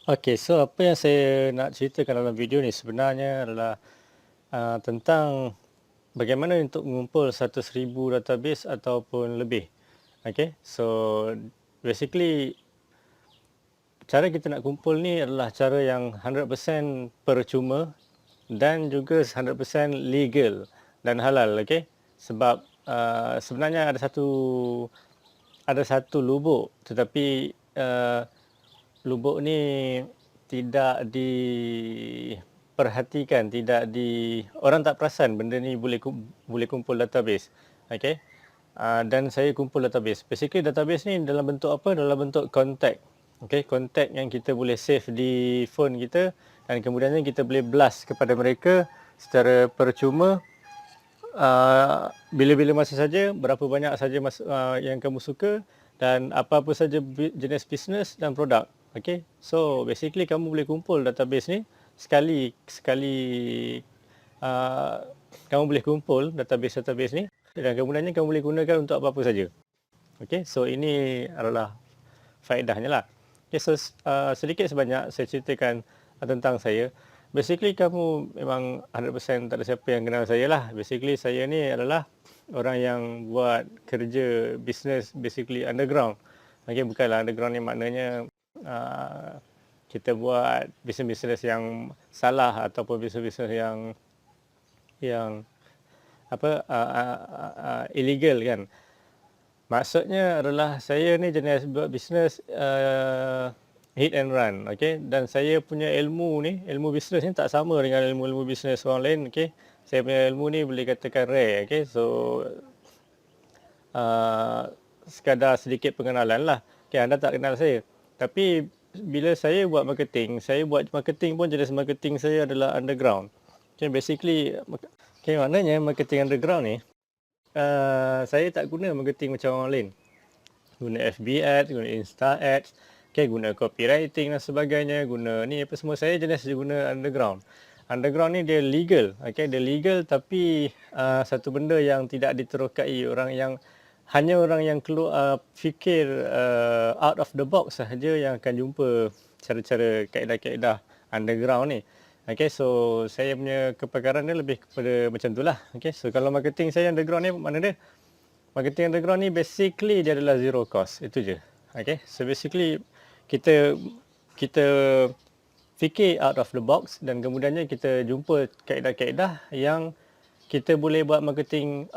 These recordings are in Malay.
Okey, so apa yang saya nak ceritakan dalam video ni sebenarnya adalah tentang bagaimana untuk mengumpul 100,000 database ataupun lebih. Okey, so basically cara kita nak kumpul ni adalah cara yang 100% percuma dan juga 100% legal dan halal, okey. Sebab sebenarnya ada satu lubuk, tetapi lubuk ni tidak diperhatikan, orang tak perasan benda ni boleh kumpul database. Okey. Dan saya kumpul database. Basically database ni dalam bentuk apa? Dalam bentuk kontak. Okey, kontak yang kita boleh save di phone kita dan kemudiannya kita boleh blast kepada mereka secara percuma bila-bila masa saja, berapa banyak saja yang kamu suka dan apa-apa saja jenis bisnes dan produk. Okey. So basically kamu boleh kumpul database ni sekali sekali kamu boleh kumpul database ni dan kemudiannya kamu boleh gunakan untuk apa-apa saja. Okey. So ini adalah faedahnya lah. Okay, so sedikit sebanyak saya ceritakan tentang saya. Basically kamu memang 100% tak ada siapa yang kenal saya lah. Basically saya ni adalah orang yang buat kerja bisnes basically underground. Okay, bukanlah underground ni maknanya kita buat bisnes-bisnes yang salah ataupun bisnes-bisnes yang apa illegal kan. Maksudnya adalah saya ni jenis buat bisnes hit and run, okey. Dan saya punya ilmu bisnes ni tak sama dengan ilmu-ilmu bisnes orang lain, okey. Saya punya ilmu ni boleh katakan rare, okey. So sekadar sedikit pengenalan lah. Okey, anda tak kenal saya. Tapi bila saya buat marketing pun jenis marketing saya adalah underground. Okey, basically maknanya marketing underground ni saya tak guna marketing macam orang lain. Guna FB ads, guna Insta ads, guna copywriting dan sebagainya, guna ni apa semua. Saya jenis guna underground. Underground ni dia legal, dia legal tapi satu benda yang tidak diterokai hanya orang yang keluar fikir out of the box sahaja yang akan jumpa cara-cara kaedah-kaedah underground ni. Okay, so saya punya kepakaran dia lebih kepada macam tu lah. Okay, so kalau marketing saya underground ni, mana dia? Marketing underground ni basically dia adalah zero cost. Itu je. Okay, so basically kita kita fikir out of the box dan kemudiannya kita jumpa kaedah-kaedah yang kita boleh buat marketing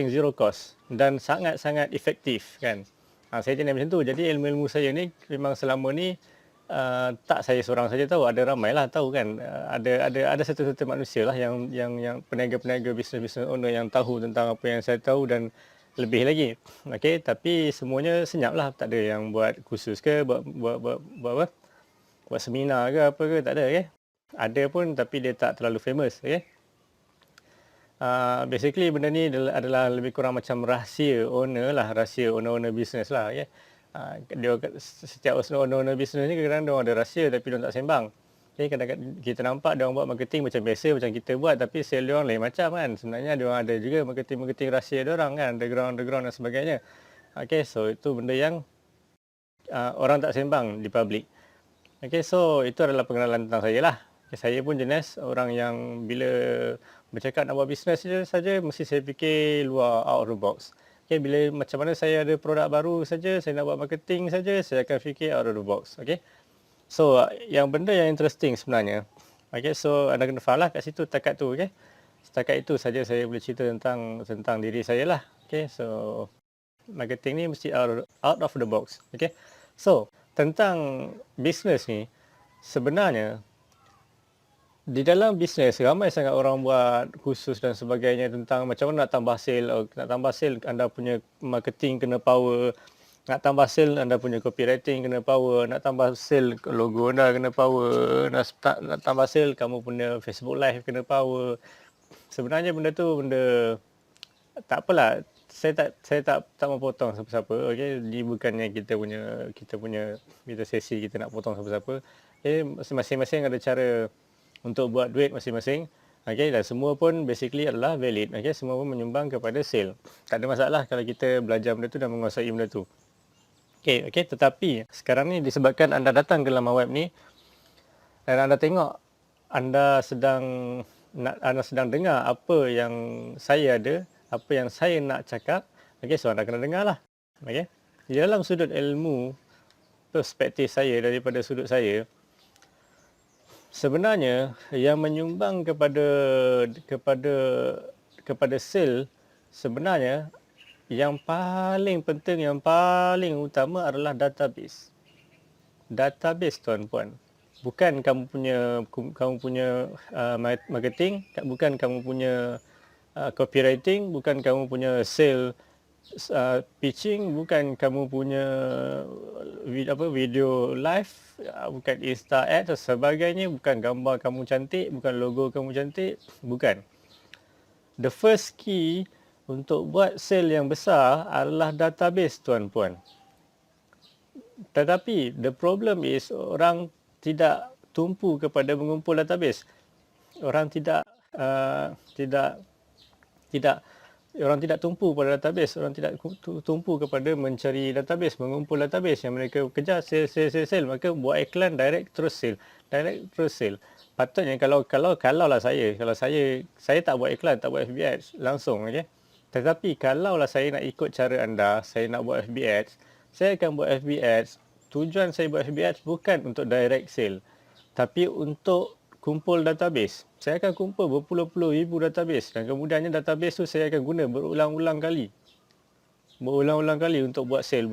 zero cost dan sangat-sangat efektif kan. Saya jenis macam tu. Jadi ilmu-ilmu saya ni memang selama ni tak saya seorang saja tahu, ada ramai lah tahu kan. Ada satu-satu manusia lah yang peniaga-peniaga bisnes owner yang tahu tentang apa yang saya tahu dan lebih lagi. Okey, tapi semuanya senyap lah, tak ada yang buat kursus ke, buat apa? Buat seminar ke apa ke, tak ada okey. Ada pun tapi dia tak terlalu famous okey. Basically benda ni adalah lebih kurang macam rahsia owner bisnes lah. Okay? Setiap owner bisnes ni kadang-kadang diorang ada rahsia tapi diorang tak sembang. Okay? Kadang-kadang kita nampak diorang buat marketing macam biasa macam kita buat, tapi sale diorang lain macam kan. Sebenarnya diorang ada juga marketing rahsia diorang kan, underground dan sebagainya. Okay, so itu benda yang orang tak sembang di public. Okay, so itu adalah pengenalan tentang saya lah. Okay, saya pun jenis orang yang bila bercakap nak buat bisnes saja mesti saya fikir luar, out of the box. Okay, bila macam mana saya ada produk baru saja, saya nak buat marketing saja, saya akan fikir out of the box. Okay, so yang benda yang interesting sebenarnya. Okay, so anda kena faham lah kat situ takat tu. Okay, setakat itu saja saya boleh cerita tentang diri saya lah. Okay, so marketing ni mesti out of the box. Okay, so tentang bisnes ni, sebenarnya di dalam bisnes ramai sangat orang buat khusus dan sebagainya tentang macam mana nak tambah sale. Nak tambah sale anda punya marketing kena power, nak tambah sale anda punya copywriting kena power, nak tambah sale logo anda kena power, nak tambah sale kamu punya Facebook live kena power. Sebenarnya benda tu benda tak apalah, saya tak mau potong siapa-siapa. Okey, ni bukannya kita sesi kita nak potong siapa-siapa. Okey, masing-masing ada cara untuk buat duit masing-masing. Okey, dan semua pun basically adalah valid. Okey, semua pun menyumbang kepada sale. Tak ada masalah kalau kita belajar benda tu dan menguasai benda tu. Okey, tetapi sekarang ni disebabkan anda datang ke laman web ni dan anda tengok anda sedang dengar apa yang saya ada, apa yang saya nak cakap. Okey, so anda kena dengarlah. Okey. Di dalam sudut ilmu, perspektif saya, daripada sudut saya, sebenarnya yang menyumbang kepada kepada sale, sebenarnya yang paling penting, yang paling utama adalah database. Database, tuan-puan. Bukan kamu punya marketing, bukan kamu punya copywriting, bukan kamu punya sale pitching, bukan kamu punya video live, bukan Insta ad dan sebagainya, bukan gambar kamu cantik, bukan logo kamu cantik, bukan. The first key untuk buat sale yang besar adalah database, tuan-puan. Tetapi the problem is orang tidak tumpu kepada mengumpul database. Orang tidak orang tidak tumpu pada database, orang tidak tumpu kepada mencari database, mengumpul database. Yang mereka kejar sale, maka buat iklan direct terus sale. Patutnya kalau lah saya tak buat iklan, tak buat FB ads langsung, okey. Tetapi kalaulah saya nak ikut cara anda, saya nak buat FB ads, saya akan buat FB ads. Tujuan saya buat FB ads bukan untuk direct sale, tapi untuk kumpul database. Saya akan kumpul berpuluh-puluh ribu database dan kemudiannya database tu saya akan guna berulang-ulang kali. Untuk buat sale.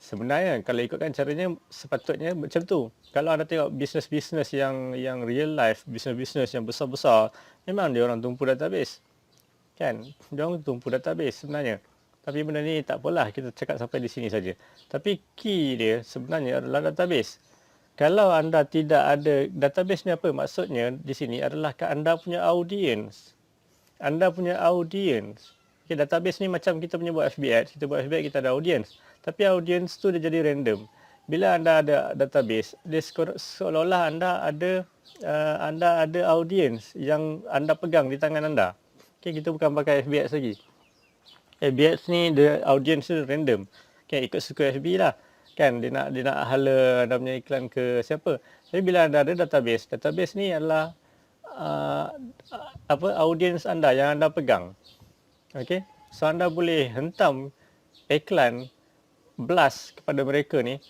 Sebenarnya kalau ikutkan caranya sepatutnya macam tu. Kalau anda tengok bisnes-bisnes yang real life, bisnes-bisnes yang besar-besar, memang dia orang tumpu database. Kan? Dia orang tumpu database sebenarnya. Tapi benda ni tak apalah, kita cakap sampai di sini saja. Tapi key dia sebenarnya adalah database. Kalau anda tidak ada database ni, apa maksudnya di sini adalah anda punya audience. Anda punya audience. Okay, database ni macam kita punya buat FB ads. Kita buat FB ads, kita ada audience. Tapi audience tu dia jadi random. Bila anda ada database, dia seolah-olah anda ada audience yang anda pegang di tangan anda. Okay, kita bukan pakai FB ads lagi. FB ads ni dia audience tu random. Okay, ikut suka FB lah. Kan dia nak hala anda punya iklan ke siapa. Tapi bila anda ada database ni adalah audience anda yang anda pegang. Okey. So anda boleh hentam iklan blast kepada mereka ni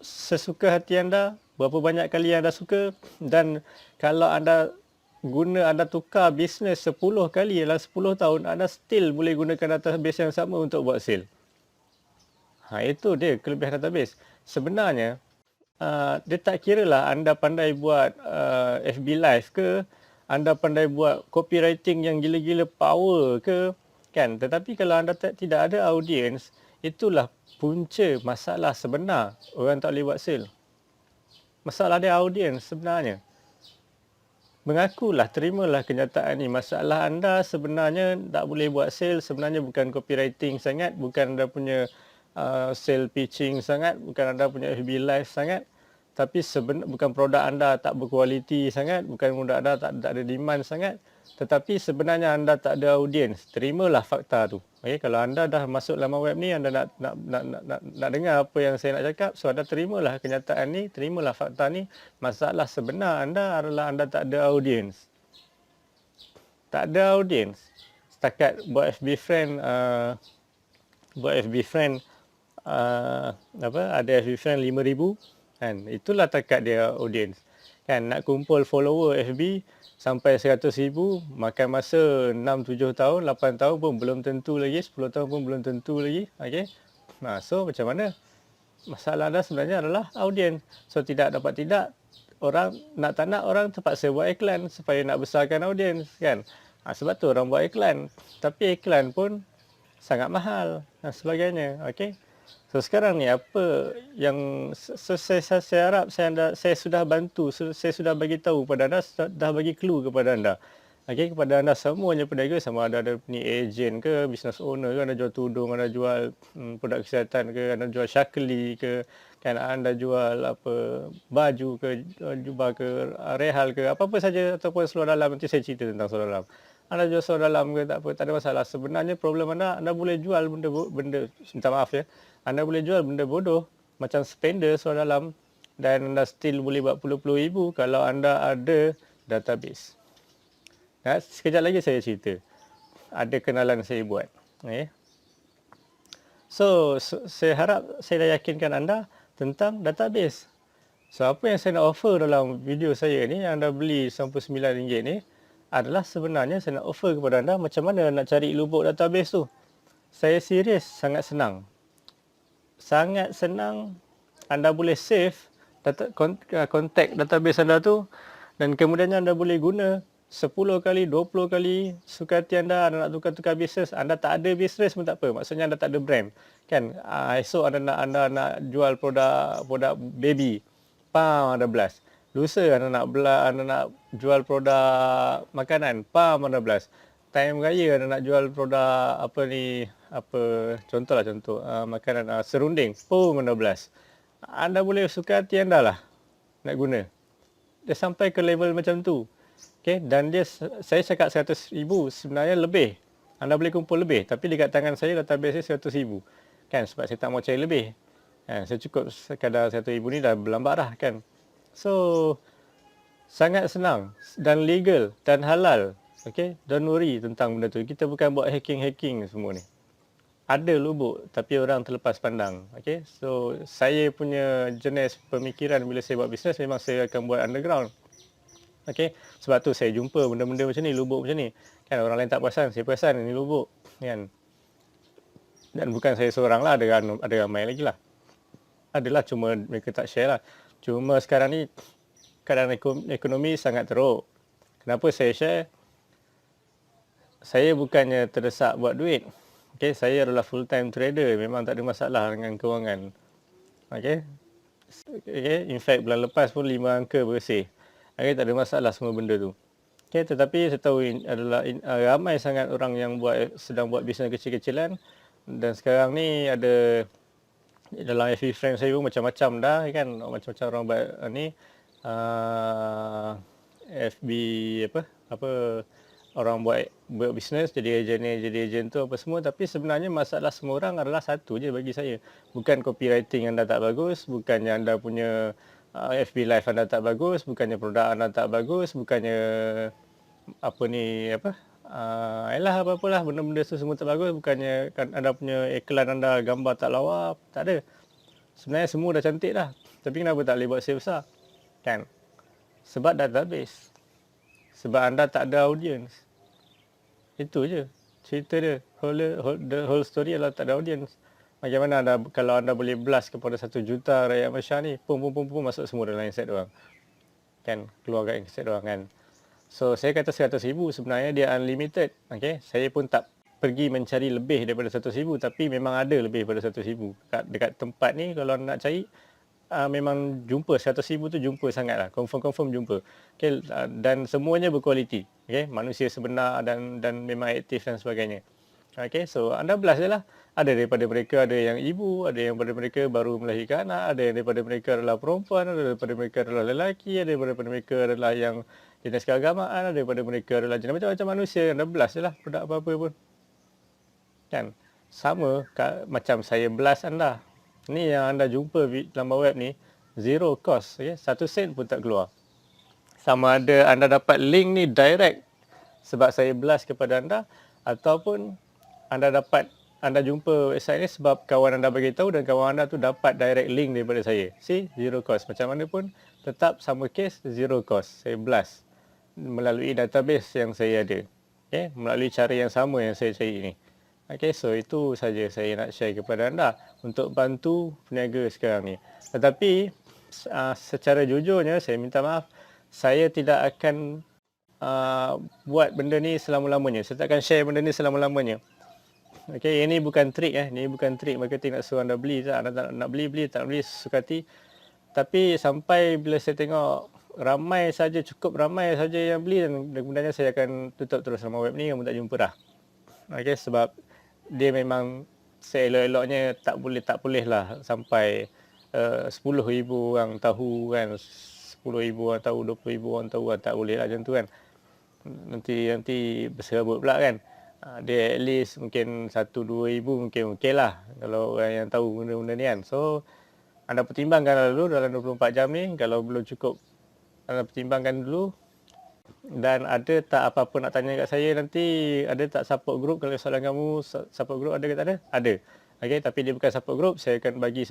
sesuka hati anda, berapa banyak kali anda suka, dan kalau anda tukar bisnes 10 kali dalam 10 tahun, anda still boleh gunakan database yang sama untuk buat sale. Itu dia kelebihan database. Sebenarnya dia tak kira lah anda pandai buat FB live ke, anda pandai buat copywriting yang gila-gila power ke, kan. Tetapi kalau anda tidak ada audience, itulah punca masalah sebenar orang tak boleh buat sale. Masalah dia audience sebenarnya. Mengakulah, terimalah kenyataan ni. Masalah anda sebenarnya tak boleh buat sale, sebenarnya bukan copywriting sangat, bukan anda punya sale pitching sangat, bukan anda punya FB live sangat, tapi bukan produk anda tak berkualiti sangat, bukan produk anda tak ada demand sangat, tetapi sebenarnya anda tak ada audience. Terimalah fakta tu. Okay, kalau anda dah masuk laman web ni, anda nak dengar apa yang saya nak cakap, so anda terimalah kenyataan ni, terimalah fakta ni. Masalah sebenar anda adalah anda tak ada audience. Tak ada audience. Setakat buat FB friend, ada FB friend 5,000 kan, itulah takat dia audience kan. Nak kumpul follower FB sampai 100,000 makan masa 6-7 tahun, 8 tahun pun belum tentu lagi, 10 tahun pun belum tentu lagi. Okey. So macam mana? Masalah anda sebenarnya adalah audience. So tidak orang nak tak nak, orang terpaksa buat iklan supaya nak besarkan audience kan. Sebab tu orang buat iklan. Tapi iklan pun sangat mahal dan sebagainya. Okey. So sekarang ni apa yang saya harap saya sudah bantu, saya sudah bagi tahu kepada anda, dah bagi clue kepada anda. Okey, kepada anda semuanya peniaga, sama ada ni ejen ke, business owner ke, anda jual tudung, anda jual produk kesihatan ke, anda jual syakli ke, kan anda jual baju ke, jubah ke, rehal ke, apa-apa saja ataupun seluar dalam, nanti saya cerita tentang seluar dalam. anda jual seluar dalam ke tak apa, tak ada masalah. Sebenarnya problem anda boleh jual benda minta maaf ya, anda boleh jual benda bodoh macam spender seluar dalam dan anda still boleh buat puluh-puluh ribu kalau anda ada database. Sekejap lagi saya cerita. Ada kenalan saya buat. Okay. So, saya harap saya dah yakinkan anda tentang database. So, apa yang saya nak offer dalam video saya ni yang anda beli RM99 ni adalah sebenarnya saya nak offer kepada anda macam mana nak cari lubuk database tu. Saya serius, sangat senang. Sangat senang. Anda boleh save kontak database anda tu dan kemudiannya anda boleh guna 10 kali, 20 kali suka hati anda nak tukar-tukar bisnes. Anda tak ada bisnes pun tak apa. Maksudnya anda tak ada brand. Kan? Esok anda nak jual produk baby. Pam anda blast. Lusa anda nak jual produk makanan. Pam anda blast. Time raya anda nak jual produk contoh makanan serunding. Pum anda blast. Anda boleh suka hati anda lah nak guna. Dia sampai ke level macam tu. Okay, dan saya cakap 100,000 sebenarnya lebih. Anda boleh kumpul lebih, tapi dekat tangan saya database dia 100,000. Kan, sebab saya tak mau cari lebih. Saya cukup sekadar 100,000 ni dah berlambat dah kan. So, sangat senang dan legal dan halal. Okay, don't worry tentang benda tu. Kita bukan buat hacking semua ni. Ada lubuk, tapi orang terlepas pandang. Okay, so saya punya jenis pemikiran bila saya buat bisnes memang saya akan buat underground. Okay, sebab tu saya jumpa benda-benda macam ni, lubuk macam ni. Kan orang lain tak perasan, saya perasan ni lubuk. Kan? Dan bukan saya seorang lah, ada ramai lagi lah. Adalah cuma mereka tak share lah. Cuma sekarang ni keadaan ekonomi sangat teruk. Kenapa saya share? Saya bukannya terdesak buat duit. Okay, saya adalah full time trader. Memang tak ada masalah dengan kewangan. Okay, in fact bulan lepas pun 5 angka bersih. Okay, tak ada masalah semua benda tu. Okay, tetapi saya tahu ramai sangat orang yang sedang buat bisnes kecil-kecilan dan sekarang ni ada dalam FB friend saya pun macam-macam dah kan, macam-macam orang buat ni FB orang buat bisnes jadi ejen tu apa semua, tapi sebenarnya masalah semua orang adalah satu je bagi saya. Bukan copywriting anda tak bagus, bukannya anda punya FB live anda tak bagus, bukannya produk anda tak bagus, bukannya apa-apalah benda-benda tu semua tak bagus, bukannya kan anda punya iklan anda gambar tak lawa, tak ada. Sebenarnya semua dah cantik dah. Tapi kenapa tak boleh buat sale besar? Kan? Sebab database. Sebab anda tak ada audience. Itu je cerita dia. The whole story adalah tak ada audience. Bagaimana kalau anda boleh blast kepada 1 juta rakyat Malaysia ni, pum masuk semua dalam handset orang. Kan, keluar kat handset orang kan. So saya kata 100,000 sebenarnya dia unlimited. Okay, saya pun tak pergi mencari lebih daripada 100,000, tapi memang ada lebih daripada 100,000. Dekat tempat ni kalau nak cari memang jumpa 100,000 tu, jumpa sangat lah. Confirm jumpa. Okay, dan semuanya berkualiti. Okay, manusia sebenar dan memang aktif dan sebagainya. Okay, so anda blast je lah. Ada daripada mereka ada yang ibu, ada yang daripada mereka baru melahirkan anak, ada yang daripada mereka adalah perempuan, ada daripada mereka adalah lelaki, ada daripada mereka adalah yang jenis keagamaan, ada daripada mereka adalah jenis macam-macam manusia. Anda blast je lah produk apa-apa pun. Kan? Sama macam saya blast anda. Ni yang anda jumpa laman web ni, zero cost. Okay? 1 sen pun tak keluar. Sama ada anda dapat link ni direct sebab saya blast kepada anda, ataupun anda jumpa website ni sebab kawan anda bagi tahu dan kawan anda tu dapat direct link daripada saya. See, zero cost. Macam mana pun tetap sama case, zero cost. Saya blast melalui database yang saya ada. Okay? Melalui cara yang sama yang saya cari ni. Okay, so itu saja saya nak share kepada anda untuk bantu peniaga sekarang ni. Tetapi secara jujurnya saya minta maaf, saya tidak akan buat benda ni selama-lamanya. Saya tak akan share benda ni selama-lamanya. Okay, ini bukan trik Ini bukan trik marketing nak suruh anda beli. Anda tak nak beli, tak nak beli, suka hati. Tapi sampai bila saya tengok cukup ramai saja yang beli, dan kemudiannya saya akan tutup terus nama web ni, kamu tak jumpa dah. Okay, sebab dia memang seelok-eloknya tak boleh lah sampai 10,000 orang tahu kan, 10,000 orang tahu, 20,000 orang tahu, tak boleh lah macam tu kan. nanti berserabut pula kan. Dia at least mungkin 1-2 ribu mungkin okey lah kalau orang yang tahu benda-benda ni kan. So anda pertimbangkan dulu dalam 24 jam ni, kalau belum cukup anda pertimbangkan dulu. Dan ada tak apa-apa nak tanya kat saya nanti, ada tak support group? Kalau soalan kamu support group ada ke tak ada? Ada. Okey, tapi dia bukan support group, saya akan bagi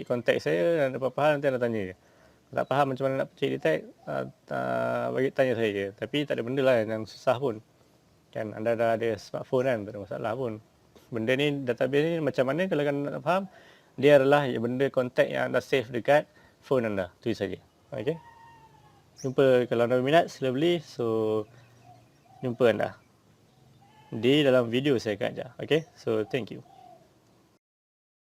kontak saya, dan apa-apa hal nanti anda tanya je. Tak faham macam mana nak check detect, bagi tanya saya je. Tapi tak ada benda lah yang susah pun. Kan anda dah ada smartphone kan, tak ada masalah pun. Benda ni, database ni macam mana kalau anda nak faham, dia adalah benda kontak yang anda save dekat phone anda. Itu saja. Okey. Jumpa kalau anda berminat, sila beli. So jumpa anda di dalam video saya akan ajar. Okay, so thank you.